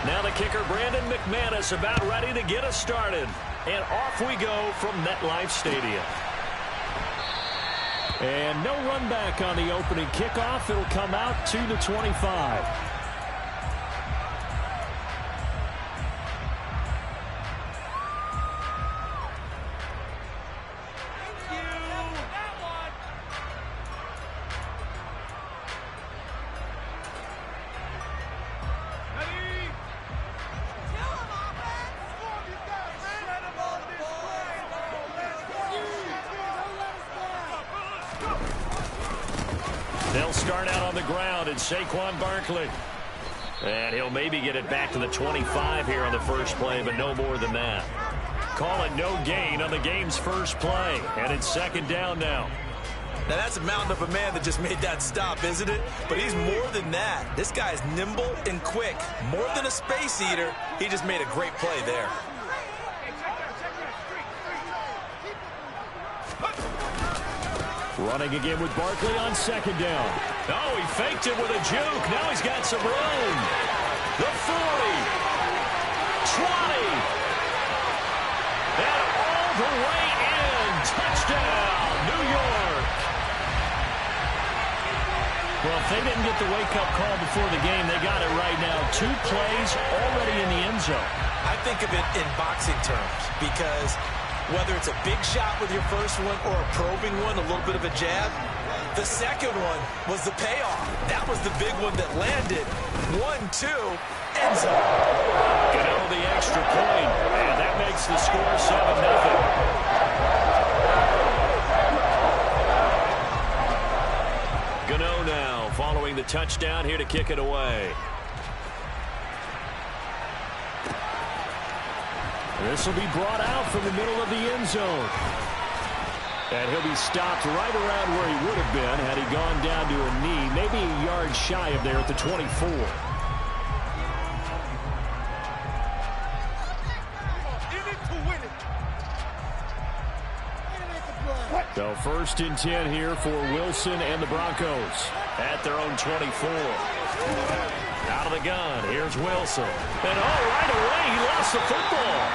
Now the kicker, Brandon McManus, about ready to get us started. And off we go from MetLife Stadium. And no run back on the opening kickoff. It'll come out to the 25. They'll start out on the ground, and Saquon Barkley. And he'll maybe get it back to the 25 here on the first play, but no more than that. Call it no gain on the game's first play, and it's second down now. Now that's a mountain of a man that just made that stop, isn't it? But he's more than that. This guy's nimble and quick. More than a space eater, he just made a great play there. Running again with Barkley on second down. Oh, he faked it with a juke. Now he's got some room. The 40. 20. And all the way in. Touchdown, New York. Well, if they didn't get the wake-up call before the game, they got it right now. 2 plays already in the end zone. I think of it in boxing terms because whether it's a big shot with your first one or a probing one, a little bit of a jab, the second one was the payoff. That was the big one that landed. 1-2, end zone. Gano the extra point, and that makes the score 7-0. Gano now following the touchdown here to kick it away. This will be brought out from the middle of the end zone. And he'll be stopped right around where he would have been had he gone down to a knee, maybe a yard shy of there at the 24. So first and 10 here for Wilson and the Broncos at their own 24. Out of the gun, here's Wilson. And right away, he lost the football.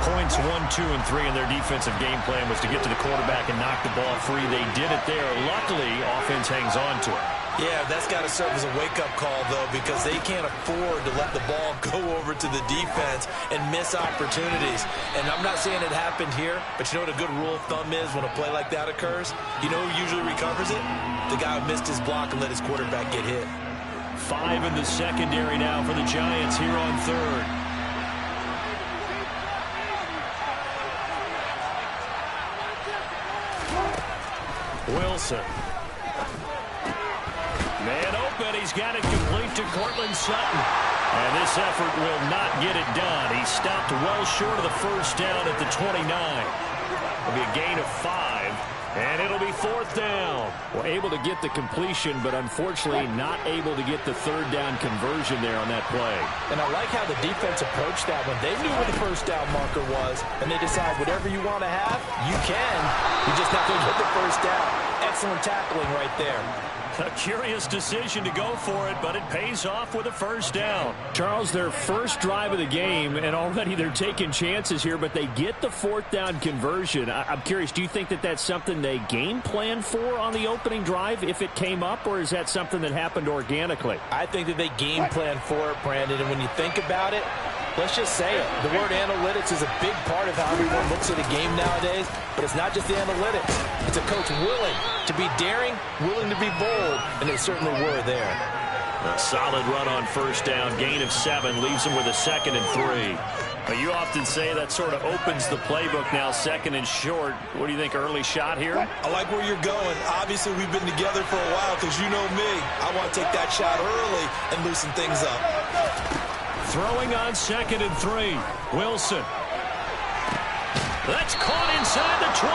Points 1, 2, and 3 in their defensive game plan was to get to the quarterback and knock the ball free. They did it there. Luckily, offense hangs on to it. Yeah, that's got to serve as a wake-up call, though, because they can't afford to let the ball go over to the defense and miss opportunities. And I'm not saying it happened here, but you know what a good rule of thumb is when a play like that occurs? You know who usually recovers it? The guy who missed his block and let his quarterback get hit. 5 in the secondary now for the Giants here on third. Wilson. Man open. He's got it complete to Cortland Sutton. And this effort will not get it done. He stopped well short of the first down at the 29. It'll be a gain of 5. And it'll be fourth down. Well, able to get the completion, but unfortunately not able to get the third down conversion there on that play. And I like how the defense approached that one. They knew where the first down marker was, and they decide whatever you want to have, you can. You just have to get the first down. Excellent tackling right there. A curious decision to go for it, but it pays off with a first down. Charles, their first drive of the game, and already they're taking chances here, but they get the fourth down conversion. I'm curious, do you think that that's something they game planned for on the opening drive if it came up, or is that something that happened organically? I think that they game planned for it, Brandon, and when you think about it, let's just say it. The word analytics is a big part of how everyone looks at a game nowadays, but it's not just the analytics. It's a coach willing to be daring, willing to be bold, and they certainly were there. A solid run on first down, gain of 7, leaves them with a 2nd and 3. But you often say that sort of opens the playbook now, 2nd and short. What do you think, early shot here? I like where you're going. Obviously, we've been together for a while because you know me. I want to take that shot early and loosen things up. Throwing on 2nd and 3. Wilson. That's caught inside the 20.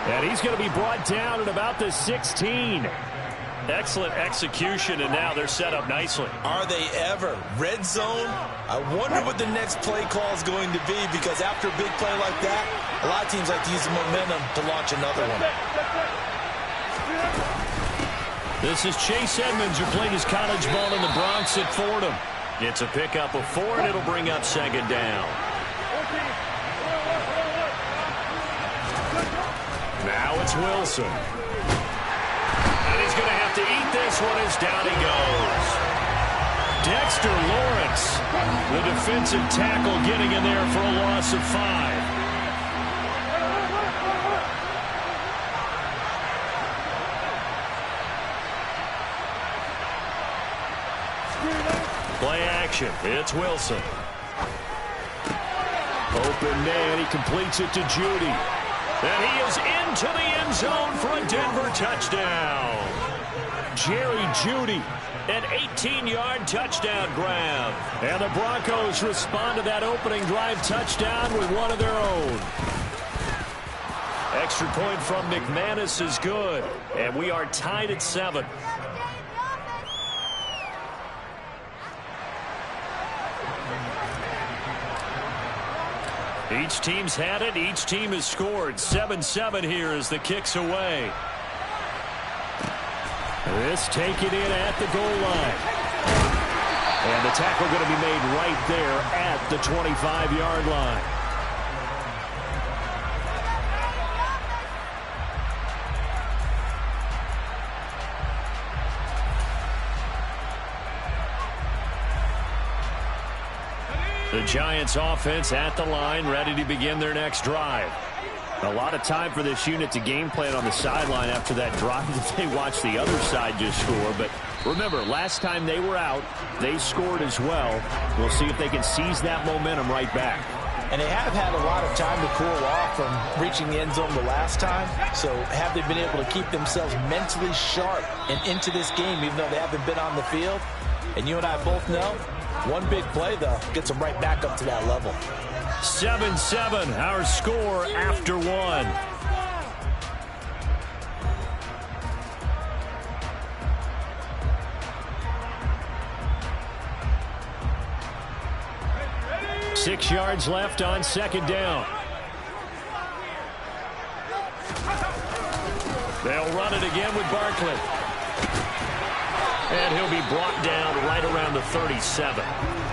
And he's going to be brought down at about the 16. Excellent execution, and now they're set up nicely. Are they ever? Red zone? I wonder what the next play call is going to be, because after a big play like that, a lot of teams like to use the momentum to launch another one. This is Chase Edmonds, who played his college ball in the Bronx at Fordham. It's a pickup of 4, and it'll bring up second down. Now it's Wilson. And he's going to have to eat this one as down he goes. Dexter Lawrence, the defensive tackle, getting in there for a loss of 5. Play action. It's Wilson. Open man. He completes it to Judy. And he is into the end zone for a Denver touchdown. Jerry Judy, an 18-yard touchdown grab. And the Broncos respond to that opening drive touchdown with one of their own. Extra point from McManus is good. And we are tied at 7. Each team's had it. Each team has scored. 7-7 here as the kick's away. This taken in at the goal line. And the tackle going to be made right there at the 25-yard line. The Giants offense at the line, ready to begin their next drive. A lot of time for this unit to game plan on the sideline after that drive that they watched the other side just score. But remember, last time they were out, they scored as well. We'll see if they can seize that momentum right back. And they have had a lot of time to cool off from reaching the end zone the last time. So have they been able to keep themselves mentally sharp and into this game, even though they haven't been on the field? And you and I both know, one big play, though, gets them right back up to that level. 7-7, our score after 1. Ready? 6 yards left on second down. They'll run it again with Barkley. And he'll be brought down right around the 37.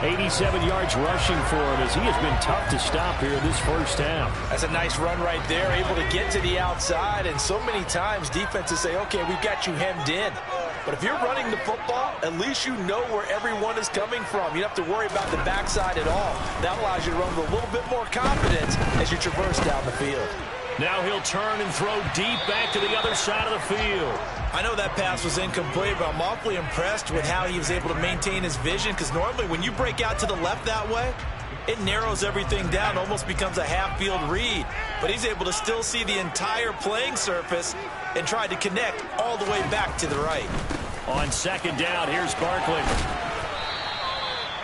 87 yards rushing for him as he has been tough to stop here this first half. That's a nice run right there, able to get to the outside. And so many times defenses say, okay, we've got you hemmed in. But if you're running the football, at least you know where everyone is coming from. You don't have to worry about the backside at all. That allows you to run with a little bit more confidence as you traverse down the field. Now he'll turn and throw deep back to the other side of the field. I know that pass was incomplete, but I'm awfully impressed with how he was able to maintain his vision, because normally when you break out to the left that way, it narrows everything down, almost becomes a half-field read. But he's able to still see the entire playing surface and try to connect all the way back to the right. On second down, here's Barkley.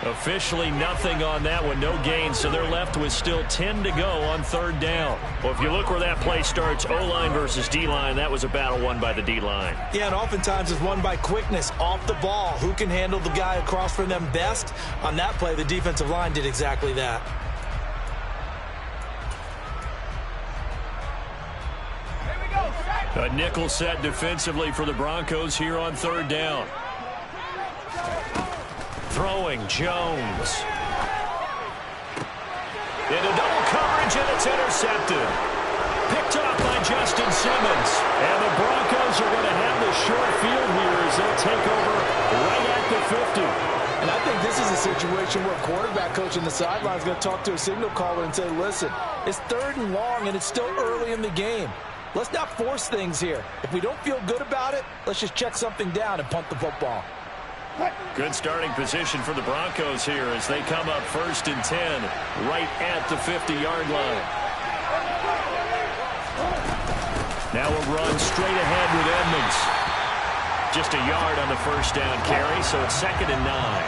Officially nothing on that one, no gain, so they're left with still 10 to go on third down. Well, if you look where that play starts, O-line versus D-line, that was a battle won by the D-line. Yeah, and oftentimes it's won by quickness off the ball. Who can handle the guy across from them best? On that play, the defensive line did exactly that. A nickel set defensively for the Broncos here on third down. Throwing, Jones. Into double coverage, and it's intercepted. Picked off by Justin Simmons. And the Broncos are going to have the short field here as they'll take over right at the 50. And I think this is a situation where a quarterback coach on the sideline is going to talk to a signal caller and say, listen, it's third and long, and it's still early in the game. Let's not force things here. If we don't feel good about it, let's just check something down and punt the football. Good starting position for the Broncos here as they come up 1st and 10 right at the 50-yard line. Now a run straight ahead with Edmonds. Just a yard on the first down carry, so it's 2nd and 9.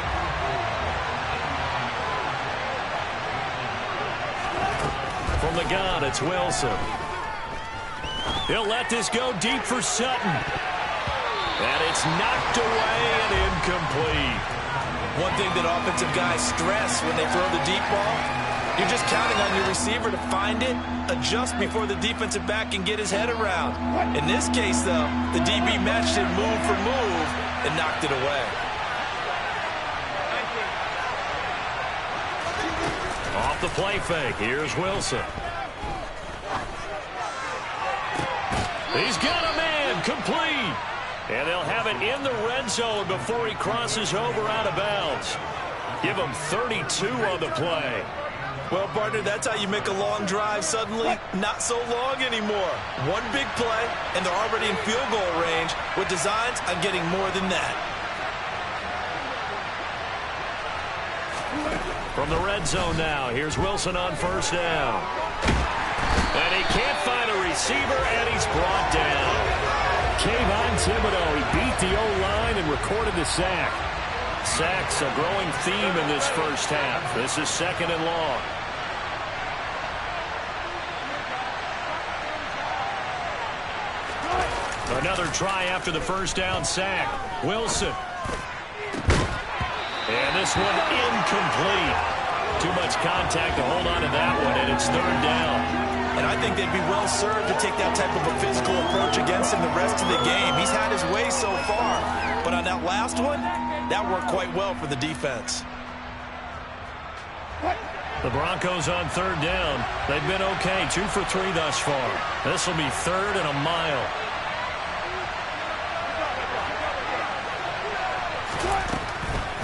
From the gun, it's Wilson. He'll let this go deep for Sutton. And it's knocked away and incomplete. One thing that offensive guys stress when they throw the deep ball, You're just counting on your receiver to find it, adjust before the defensive back can get his head around. In this case, though, the DB matched it move for move and knocked it away. Off the play fake, here's Wilson. He's got a man, complete. And they'll have it in the red zone before he crosses over out of bounds. Give him 32 on the play. Well, partner, that's how you make a long drive suddenly not so long anymore. One big play, and they're already in field goal range with designs on getting more than that. From the red zone now, here's Wilson on first down. And he can't find a receiver, and he's brought down. Kayvon Thibodeau, he beat the O-line and recorded the sack. Sacks a growing theme in this first half. This is second and long. Another try after the first down sack. Wilson. And this one incomplete. Too much contact to hold on to that one, and it's third down. And I think they'd be well served to take that type of a physical approach against him the rest of the game. He's had his way so far. But on that last one, that worked quite well for the defense. The Broncos on third down. They've been okay, 2 for 3 thus far. This will be third and a mile.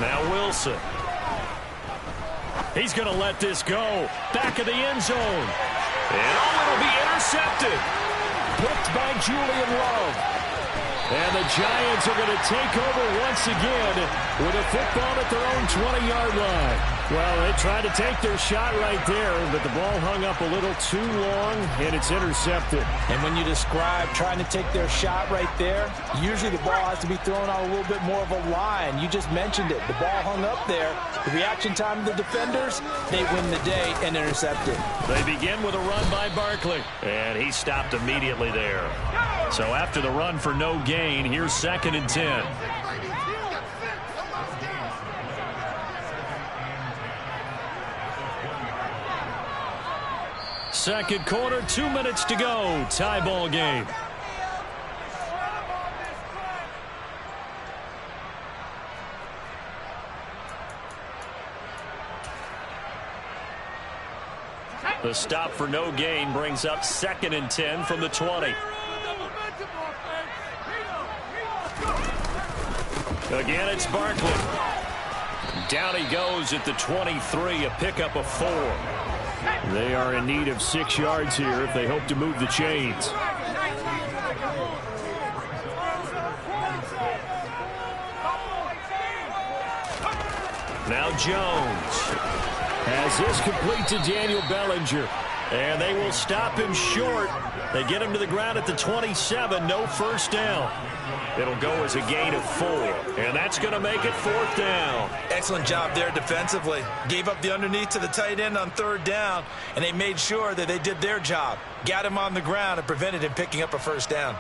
Now Wilson. He's going to let this go. Back of the end zone. And it'll be intercepted. Picked by Julian Love. And the Giants are going to take over once again with a football at their own 20-yard line. Well, they tried to take their shot right there, but the ball hung up a little too long, and it's intercepted. And when you describe trying to take their shot right there, usually the ball has to be thrown on a little bit more of a line. You just mentioned it. The ball hung up there. The reaction time of the defenders, they win the day and intercept it. They begin with a run by Barkley, and he stopped immediately there. So after the run for no gain, here's second and 10. Second quarter, 2 minutes to go. Tie ball game. The stop for no gain brings up second and 10 from the 20. Again, it's Barkley. Down he goes at the 23, a pickup of 4. They are in need of 6 yards here if they hope to move the chains. Now Jones has this complete to Daniel Bellinger. And they will stop him short. They get him to the ground at the 27. No first down. It'll go as a gain of 4. And that's going to make it fourth down. Excellent job there defensively. Gave up the underneath to the tight end on third down, and they made sure that they did their job. Got him on the ground and prevented him picking up a first down.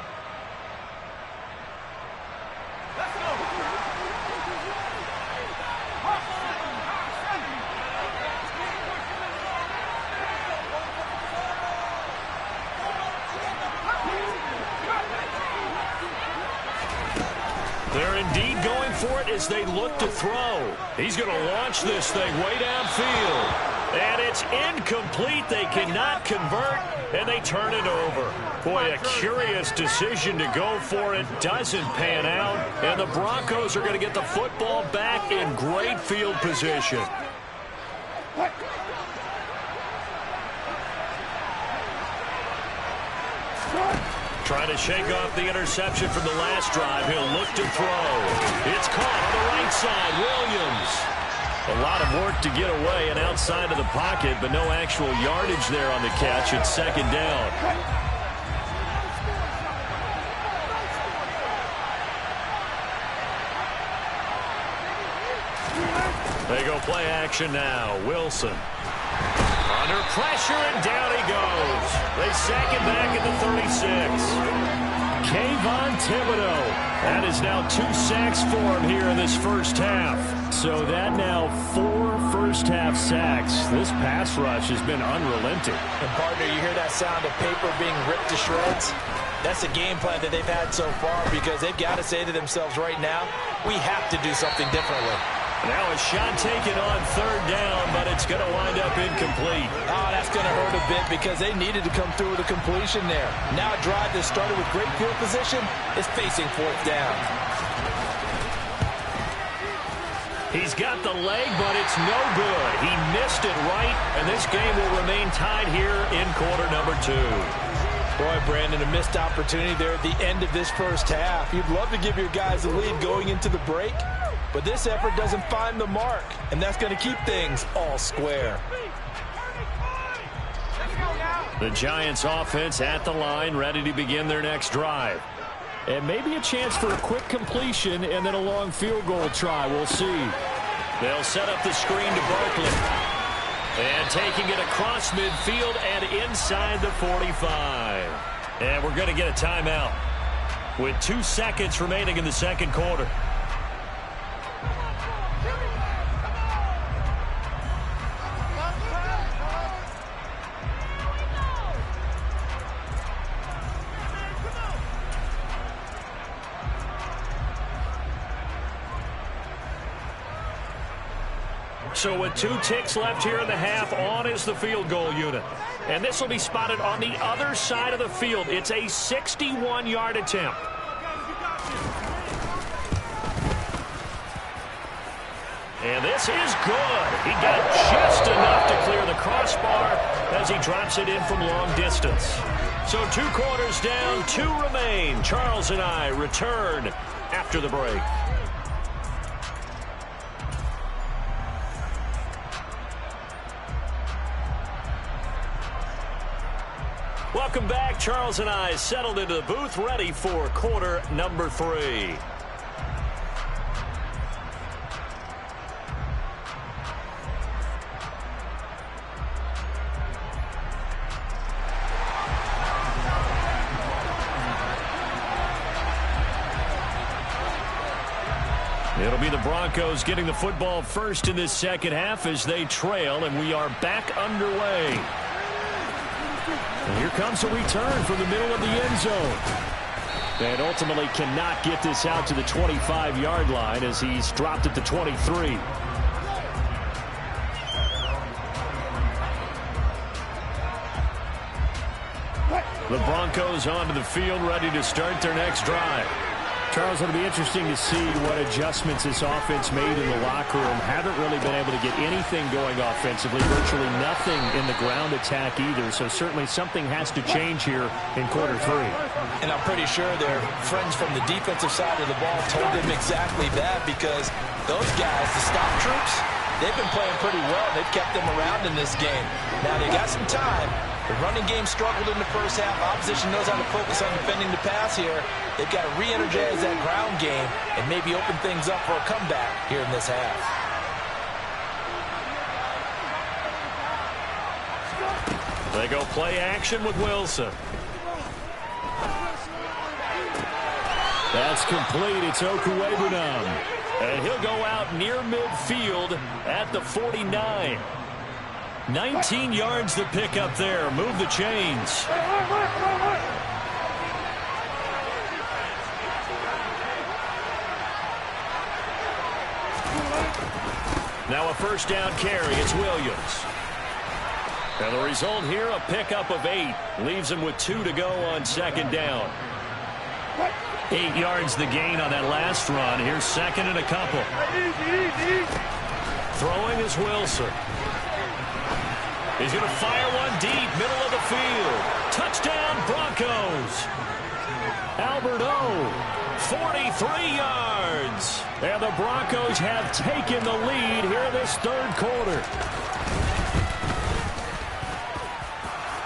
They're indeed going for it as they look to throw. He's going to launch this thing way downfield. And it's incomplete. They cannot convert, and they turn it over. Boy, a curious decision to go for it. Doesn't pan out, and the Broncos are going to get the football back in great field position. Trying to shake off the interception from the last drive. He'll look to throw. It's caught on the right side. Williams. A lot of work to get away and outside of the pocket, but no actual yardage there on the catch. It's second down. They go play action now. Wilson. Under pressure, and down he goes. They sack it back at the 36. Kayvon Thibodeau. That is now 2 sacks for him here in this first half. So that now 4 first-half sacks. This pass rush has been unrelenting. And, partner, you hear that sound of paper being ripped to shreds? That's the game plan that they've had so far because they've got to say to themselves right now, we have to do something differently. Now a shot taken on 3rd down, but it's going to wind up incomplete. Oh, that's going to hurt a bit because they needed to come through with a completion there. Now a drive that started with great field position is facing 4th down. He's got the leg, but it's no good. He missed it right, and this game will remain tied here in quarter number 2. Boy, Brandon, a missed opportunity there at the end of this first half. You'd love to give your guys the lead going into the break, but this effort doesn't find the mark, and that's going to keep things all square. The Giants offense at the line, ready to begin their next drive. And maybe a chance for a quick completion and then a long field goal try. We'll see. They'll set up the screen to Barkley. And taking it across midfield and inside the 45. And we're going to get a timeout with 2 seconds remaining in the second quarter. So with 2 ticks left here in the half, on is the field goal unit. And this will be spotted on the other side of the field. It's a 61-yard attempt. And this is good. He got just enough to clear the crossbar as he drops it in from long distance. So 2 quarters down, 2 remain. Charles and I return after the break. Welcome back. Charles and I settled into the booth, ready for quarter number 3. It'll be the Broncos getting the football first in this second half as they trail, and we are back underway. And here comes a return from the middle of the end zone. And ultimately cannot get this out to the 25-yard line as he's dropped at the 23. The Broncos onto the field, ready to start their next drive. Charles, it'll be interesting to see what adjustments this offense made in the locker room. Haven't really been able to get anything going offensively, virtually nothing in the ground attack either. So certainly something has to change here in quarter 3. And I'm pretty sure their friends from the defensive side of the ball told them exactly that, because those guys, the stop troops, they've been playing pretty well. They've kept them around in this game. Now they got some time. The running game struggled in the first half. Opposition knows how to focus on defending the pass here. They've got to re-energize that ground game and maybe open things up for a comeback here in this half. They go play action with Wilson. That's complete. It's Okuwebunam. And he'll go out near midfield at the 49. 19 yards to pick up there. Move the chains. Now a first down carry. It's Williams. And the result here, a pickup of 8. Leaves him with 2 to go on second down. 8 yards the gain on that last run. Here's second and a couple. Throwing is Wilson. He's going to fire one deep, middle of the field. Touchdown, Broncos. Albert O, 43 yards. And the Broncos have taken the lead here in this third quarter.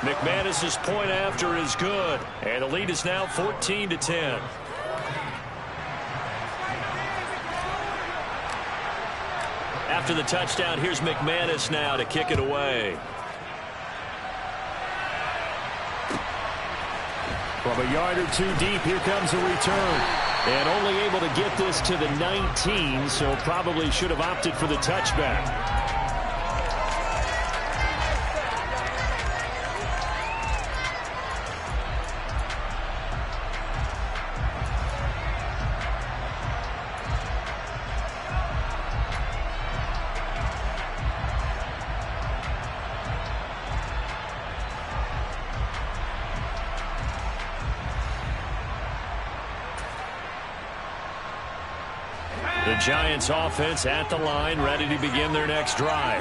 McManus's point after is good. And the lead is now 14-10. After the touchdown, here's McManus now to kick it away. From a yard or two deep, here comes a return. And only able to get this to the 19, so probably should have opted for the touchback. The Giants offense at the line, ready to begin their next drive.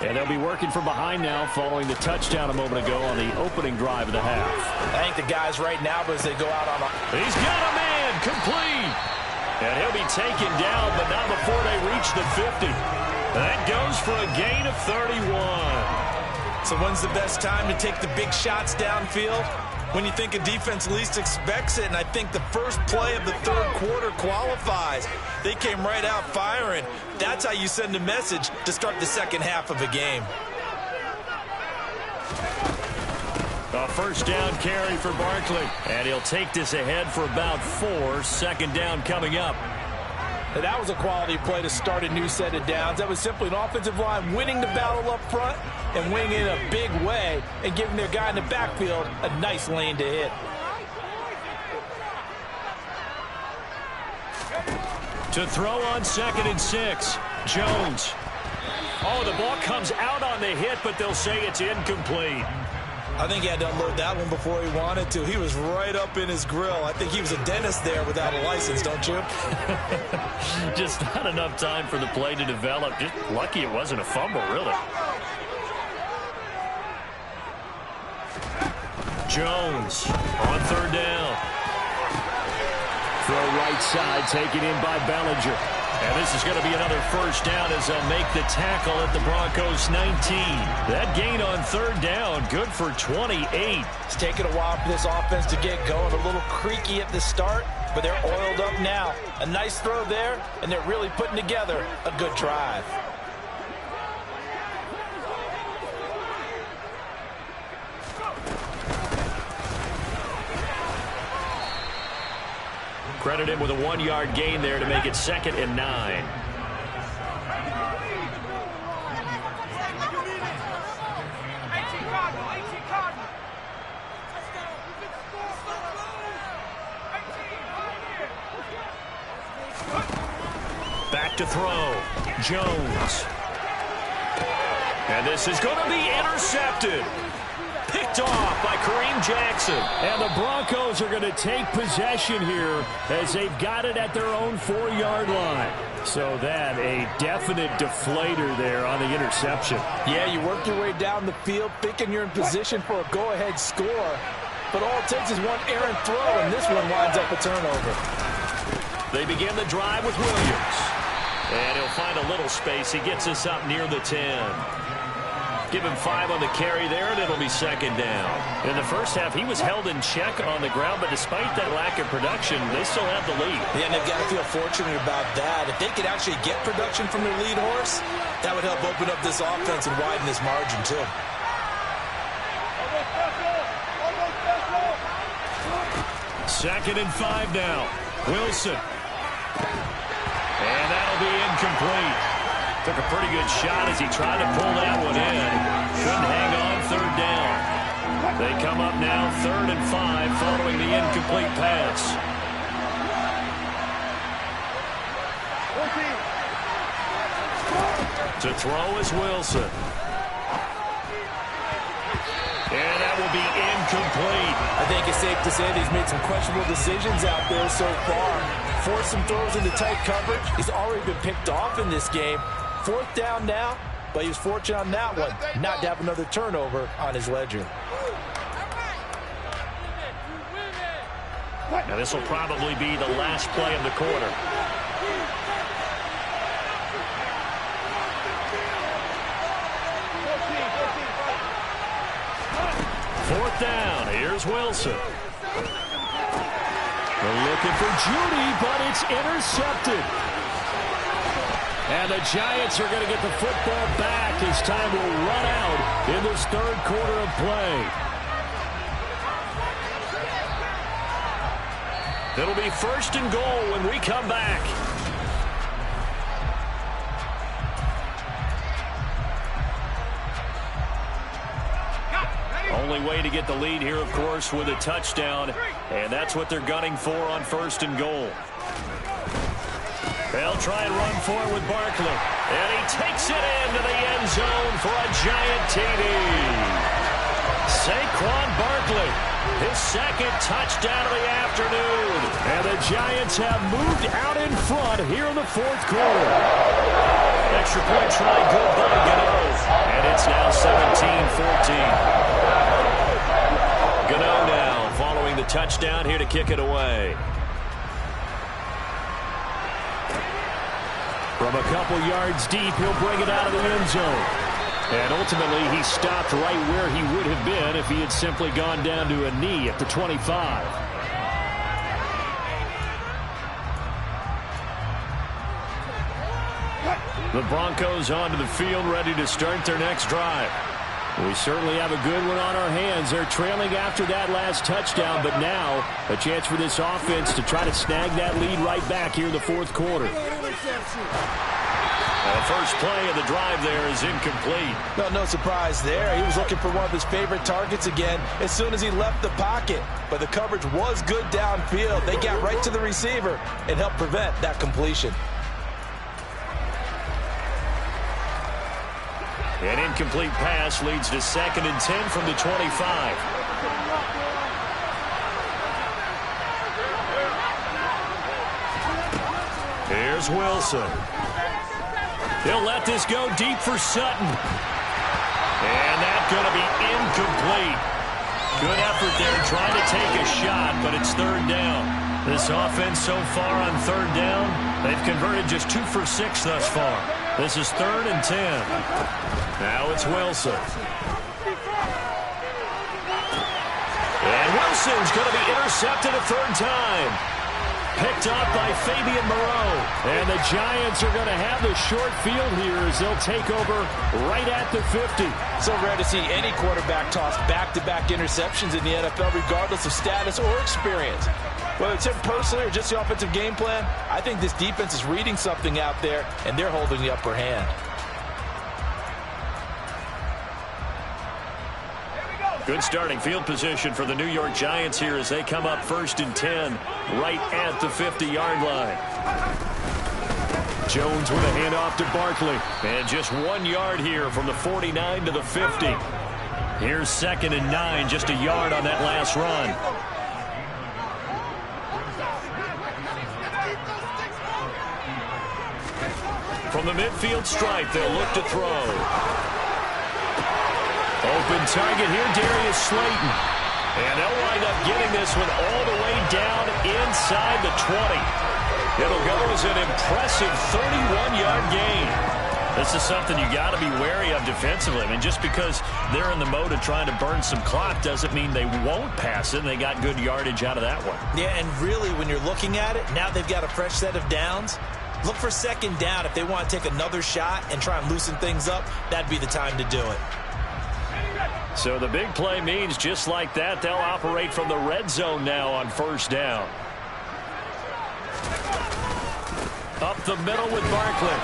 And they'll be working from behind now following the touchdown a moment ago on the opening drive of the half. I think the guys right now, as they go out on a... He's got a man, complete. And he'll be taken down, but not before they reach the 50. That goes for a gain of 31. So when's the best time to take the big shots downfield? When you think a defense least expects it, and I think the first play of the third quarter qualifies. They came right out firing. That's how you send a message to start the second half of a game. A first down carry for Barkley. And he'll take this ahead for about 4. Second down coming up. And that was a quality play to start a new set of downs. That was simply an offensive line winning the battle up front and winning in a big way and giving their guy in the backfield a nice lane to hit. To throw on 2nd and 6. Jones. Oh, the ball comes out on the hit, but they'll say it's incomplete. I think he had to unload that one before he wanted to. He was right up in his grill. I think he was a dentist there without a license, don't you? Just not enough time for the play to develop. Just lucky it wasn't a fumble, really. Jones on 3rd down. Throw right side, taken in by Bellinger. And this is going to be another first down as they'll make the tackle at the Broncos 19. That gain on 3rd down, good for 28. It's taken a while for this offense to get going. A little creaky at the start, but they're oiled up now. A nice throw there, and they're really putting together a good drive. Credit him with a 1-yard gain there to make it 2nd and 9. Back to throw. Jones. And this is going to be intercepted. Picked off by Kareem Jackson. And the Broncos are going to take possession here as they've got it at their own 4-yard line. So that a definite deflator there on the interception. Yeah, you work your way down the field thinking you're in position for a go-ahead score. But all it takes is one errant throw, and this one winds up a turnover. They begin the drive with Williams. And he'll find a little space. He gets us up near the 10. Give him 5 on the carry there, and it'll be 2nd down. In the first half, he was held in check on the ground, but despite that lack of production, they still have the lead. Yeah, and they've got to feel fortunate about that. If they could actually get production from their lead horse, that would help open up this offense and widen this margin, too. Second and 5 now. Wilson. And that'll be incomplete. Took a pretty good shot as he tried to pull that one in. Couldn't hang on 3rd down. They come up now 3rd and 5 following the incomplete pass. To throw is Wilson. And that will be incomplete. I think it's safe to say that he's made some questionable decisions out there so far. Forced some throws into tight coverage. He's already been picked off in this game. 4th down now, but he was fortunate on that one not to have another turnover on his ledger. Now this will probably be the last play of the quarter. Fourth down. Here's Wilson. They're looking for Judy, but it's intercepted. And the Giants are going to get the football back as time will run out in this 3rd quarter of play. It'll be 1st and goal when we come back. Only way to get the lead here, of course, with a touchdown, and that's what they're gunning for on 1st and goal. They'll try and run for it with Barkley, and he takes it into the end zone for a giant TD. Saquon Barkley, his 2nd touchdown of the afternoon, and the Giants have moved out in front here in the 4th quarter. Extra point try good by Gano, and it's now 17-14. Gano now following the touchdown here to kick it away. From a couple yards deep, he'll bring it out of the end zone. And ultimately, he stopped right where he would have been if he had simply gone down to a knee at the 25. The Broncos onto the field, ready to start their next drive. We certainly have a good one on our hands. They're trailing after that last touchdown, but now a chance for this offense to try to snag that lead right back here in the 4th quarter. The first play of the drive there is incomplete. No surprise there. He was looking for one of his favorite targets again as soon as he left the pocket. But the coverage was good downfield. They got right to the receiver and helped prevent that completion. An incomplete pass leads to 2nd and 10 from the 25. Here's Wilson. He'll let this go deep for Sutton. And that's going to be incomplete. Good effort there trying to take a shot, but it's 3rd down. This offense so far on 3rd down, they've converted just 2 for 6 thus far. This is 3rd and 10. Now it's Wilson. And Wilson's going to be intercepted a 3rd time. Picked up by Fabian Moreau. And the Giants are going to have the short field here as they'll take over right at the 50. So rare to see any quarterback toss back-to-back interceptions in the NFL, regardless of status or experience. Whether it's him personally or just the offensive game plan, I think this defense is reading something out there, and they're holding the upper hand. Good starting field position for the New York Giants here as they come up 1st and 10 right at the 50-yard line. Jones with a handoff to Barkley. And just 1 yard here from the 49 to the 50. Here's 2nd and 9, just a yard on that last run. From the midfield stripe, they'll look to throw. Open target here, Darius Slayton. And they'll wind up getting this one all the way down inside the 20. It'll go as an impressive 31-yard gain. This is something you got to be wary of defensively. I mean, just because they're in the mode of trying to burn some clock doesn't mean they won't pass it. And they got good yardage out of that one. Yeah, and really, when you're looking at it, now they've got a fresh set of downs. Look for 2nd down. If they want to take another shot and try and loosen things up, that'd be the time to do it. So the big play means just like that, they'll operate from the red zone now on 1st down. Up the middle with Barkley.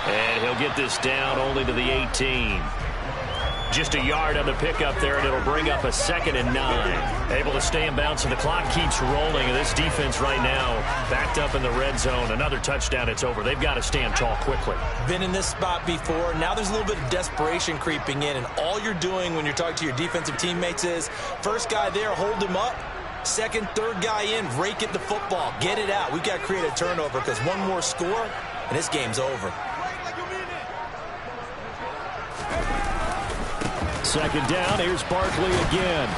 And he'll get this down only to the 18. Just a yard on the pickup there, and it'll bring up a 2nd and 9. Able to stay in bounds, and the clock keeps rolling. And this defense right now backed up in the red zone. Another touchdown, it's over. They've got to stand tall quickly. Been in this spot before. Now there's a little bit of desperation creeping in, and all you're doing when you're talking to your defensive teammates is, first guy there, hold him up. 2nd, 3rd guy in, rake at the football. Get it out. We've got to create a turnover because one more score, and this game's over. 2nd down, here's Barkley again.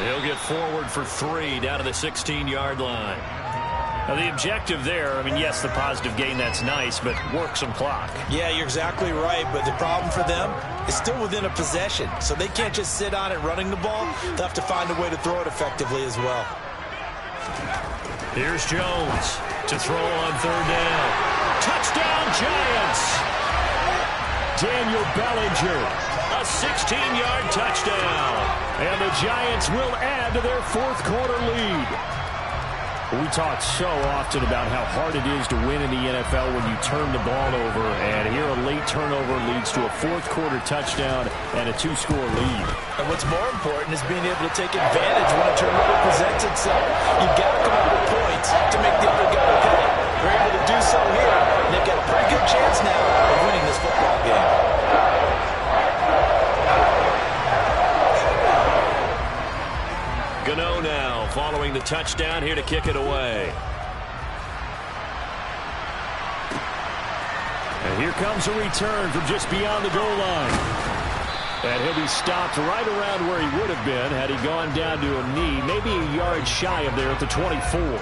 He'll get forward for 3 down to the 16-yard line. Now the objective there, I mean, yes, the positive gain, that's nice, but work some clock. Yeah, you're exactly right, but the problem for them is still within a possession, so they can't just sit on it running the ball. They'll have to find a way to throw it effectively as well. Here's Jones to throw on 3rd down. Touchdown, Giants! Daniel Bellinger. A 16-yard touchdown. And the Giants will add to their 4th quarter lead. We talk so often about how hard it is to win in the NFL when you turn the ball over, and here a late turnover leads to a fourth-quarter touchdown and a two-score lead. And what's more important is being able to take advantage when a turnover presents itself. You've got to come up with points to make the other guy pay. They're able to do so here, and they've got a pretty good chance now of winning this football game. Gano now following the touchdown here to kick it away. And here comes a return from just beyond the goal line. And he'll be stopped right around where he would have been had he gone down to a knee, maybe a yard shy of there at the 24.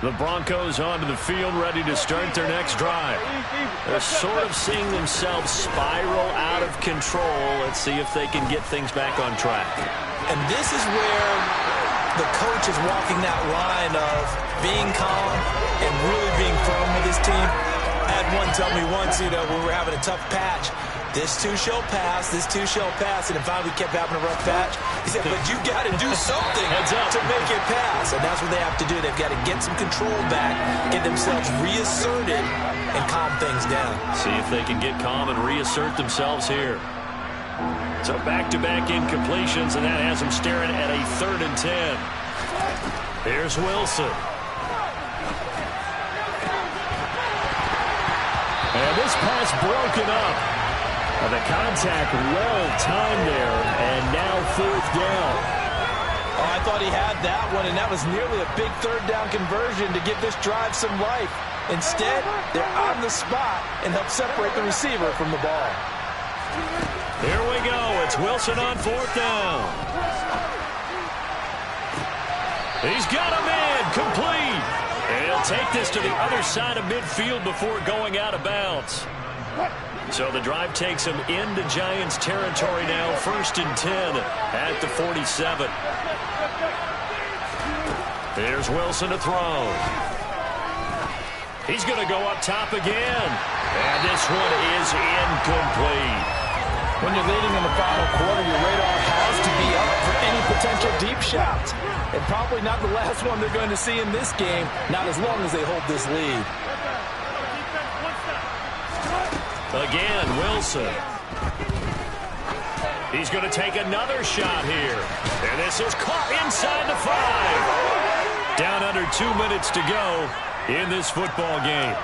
The Broncos onto the field, ready to start their next drive. They're sort of seeing themselves spiral out of control. Let's see if they can get things back on track. And this is where the coach is walking that line of being calm and really being firm with his team. I had one tell me once, when we were having a tough patch, this too shall pass, this too shall pass. And finally we kept having a rough patch. He said, but you got to do something to make it pass. And that's what they have to do. They've got to get some control back, get themselves reasserted, and calm things down. See if they can get calm and reassert themselves here. So back-to-back incompletions, and that has them staring at a 3rd and 10. Here's Wilson. And this pass broken up. The contact well-timed there, and now 4th down. Oh, I thought he had that one, and that was nearly a big 3rd down conversion to give this drive some life. Instead, they're on the spot and help separate the receiver from the ball. Here we go. It's Wilson on 4th down. He's got a man complete. And he'll take this to the other side of midfield before going out of bounds. So the drive takes him into Giants territory now. 1st and 10 at the 47. Here's Wilson to throw. He's going to go up top again. And this one is incomplete. When you're leading in the final quarter, your radar has to be up for any potential deep shots. And probably not the last one they're going to see in this game, not as long as they hold this lead. Again, Wilson. He's going to take another shot here. And this is caught inside the 5. Down under 2 minutes to go in this football game.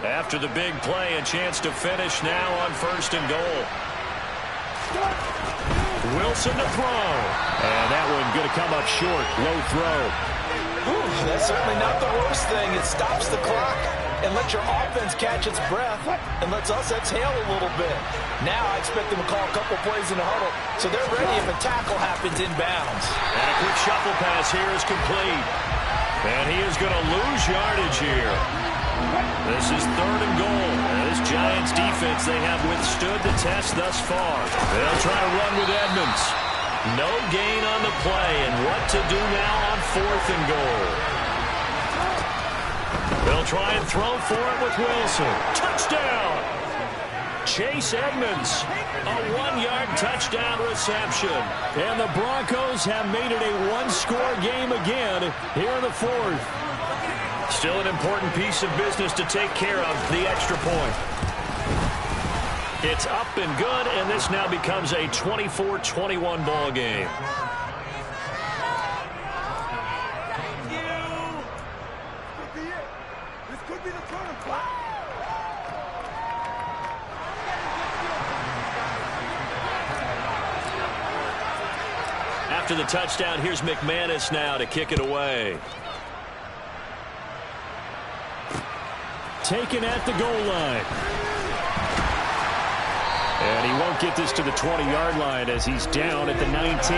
After the big play, a chance to finish now on 1st and goal. Wilson to throw. And that one going to come up short. Low throw. Ooh, that's certainly not the worst thing. It stops the clock and lets your offense catch its breath and lets us exhale a little bit. Now I expect them to call a couple plays in the huddle so they're ready if a tackle happens inbounds. And a quick shuffle pass here is complete. And he is going to lose yardage here. This is 3rd and goal. And this Giants defense, they have withstood the test thus far. They'll try to run with Edmonds. No gain on the play, and what to do now on 4th and goal. They'll try and throw for it with Wilson. Touchdown! Chase Edmonds, a 1-yard touchdown reception. And the Broncos have made it a 1-score game again here in the 4th. Still an important piece of business to take care of, the extra point. It's up and good, and this now becomes a 24-21 ball game. After the touchdown, here's McManus now to kick it away. Taken at the goal line. And he won't get this to the 20-yard line as he's down at the 19.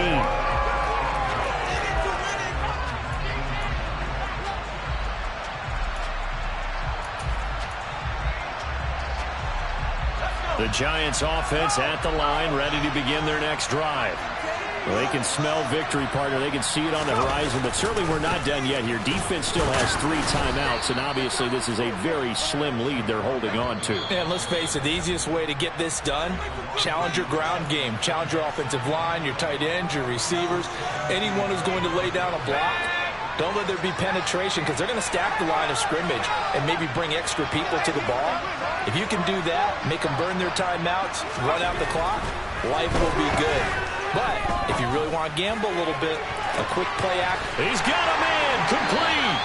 The Giants offense at the line, ready to begin their next drive. Well, they can smell victory, partner. They can see it on the horizon, but certainly we're not done yet here. Defense still has 3 timeouts, and obviously this is a very slim lead they're holding on to. And let's face it, the easiest way to get this done, challenge your ground game. Challenge your offensive line, your tight ends, your receivers, anyone who's going to lay down a block. Don't let there be penetration because they're going to stack the line of scrimmage and maybe bring extra people to the ball. If you can do that, make them burn their timeouts, run out the clock, life will be good. But if you really want to gamble a little bit, a quick play act. He's got a man complete.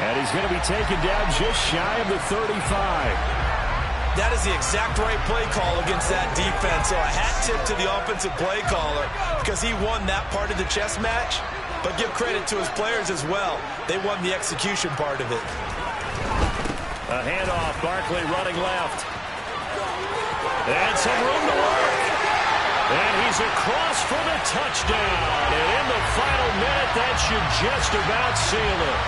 And he's going to be taken down just shy of the 35. That is the exact right play call against that defense. So a hat tip to the offensive play caller because he won that part of the chess match. But give credit to his players as well. They won the execution part of it. A handoff, Barkley running left. And some room to work. And he's across for the touchdown. And in the final minute, that should just about seal it.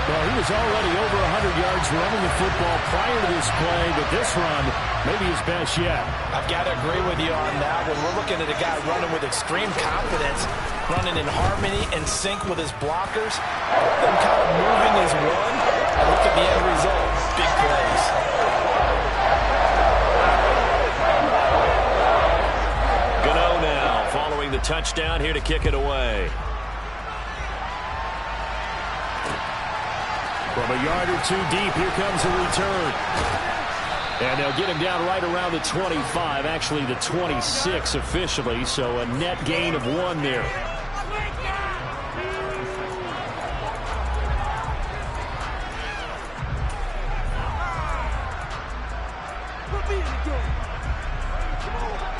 Well, he was already over 100 yards running the football prior to this play, but this run may be his best yet. I've got to agree with you on that. When we're looking at a guy running with extreme confidence, running in harmony and sync with his blockers, them kind of moving his run, and look at the end result. Big plays. Gano now following the touchdown here to kick it away. From a yard or 2 deep, here comes a return. And they'll get him down right around the 25, actually the 26 officially, so a net gain of 1 there.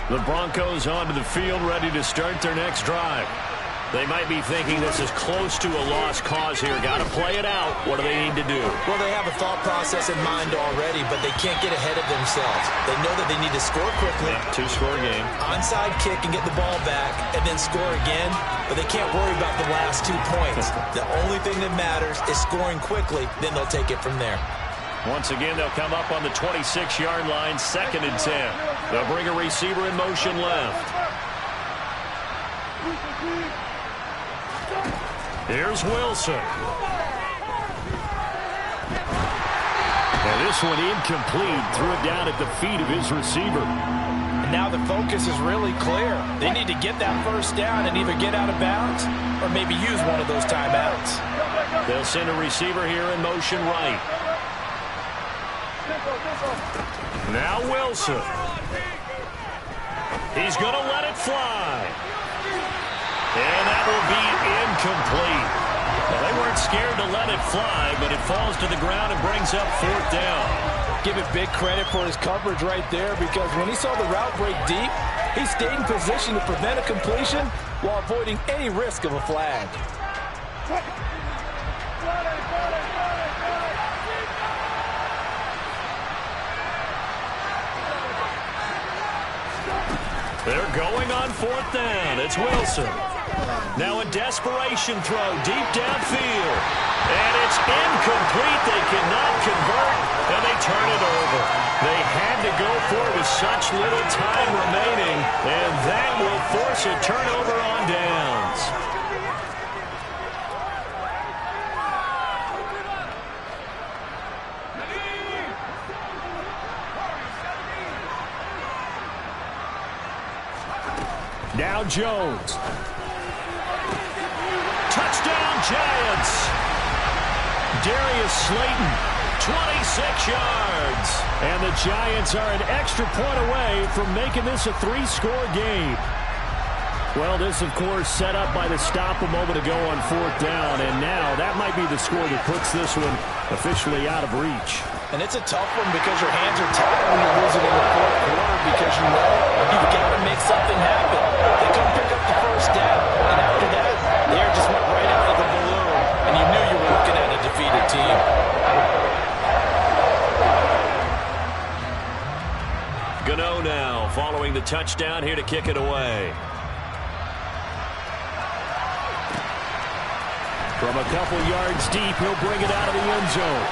The Broncos onto the field, ready to start their next drive. They might be thinking this is close to a lost cause here. Got to play it out. What do they need to do? Well, they have a thought process in mind already, but they can't get ahead of themselves. They know that they need to score quickly. Yeah, 2-score game. Onside kick and get the ball back and then score again, but they can't worry about the last 2 points. The only thing that matters is scoring quickly, then they'll take it from there. Once again, they'll come up on the 26-yard line, 2nd and 10. They'll bring a receiver in motion left. Here's Wilson. And this one incomplete. Threw it down at the feet of his receiver. And now the focus is really clear. They need to get that first down and either get out of bounds or maybe use one of those timeouts. They'll send a receiver here in motion right. Now Wilson. He's going to let it fly. And that will be incomplete. Well, they weren't scared to let it fly, but it falls to the ground and brings up 4th down. Give it big credit for his coverage right there because when he saw the route break deep, he stayed in position to prevent a completion while avoiding any risk of a flag. They're going on 4th down. It's Wilson. Now a desperation throw deep downfield. And it's incomplete. They cannot convert, and they turn it over. They had to go for it with such little time remaining, and that will force a turnover on downs. Now Jones. Touchdown Giants. Darius Slayton, 26 yards. And the Giants are an extra point away from making this a 3-score game. Well, this, of course, set up by the stop a moment ago on 4th down. And now that might be the score that puts this one officially out of reach. And it's a tough one because your hands are tied when you're losing in the 4th quarter because you know you've got to make something happen. They couldn't pick up the first down. And after that, the air just went right out of the balloon. And you knew you were looking at a defeated team. Gano now following the touchdown here to kick it away. From a couple yards deep, he'll bring it out of the end zone.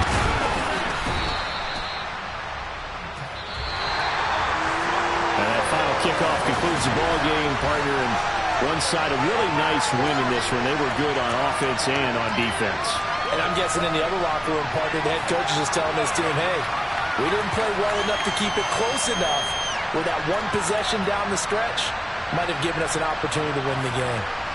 And that final kickoff concludes the ball game, partner. And One side, a really nice win in this one. They were good on offense and on defense. And I'm guessing in the other locker room, partner, the head coach is just telling his team, hey, we didn't play well enough to keep it close enough where that one possession down the stretch might have given us an opportunity to win the game.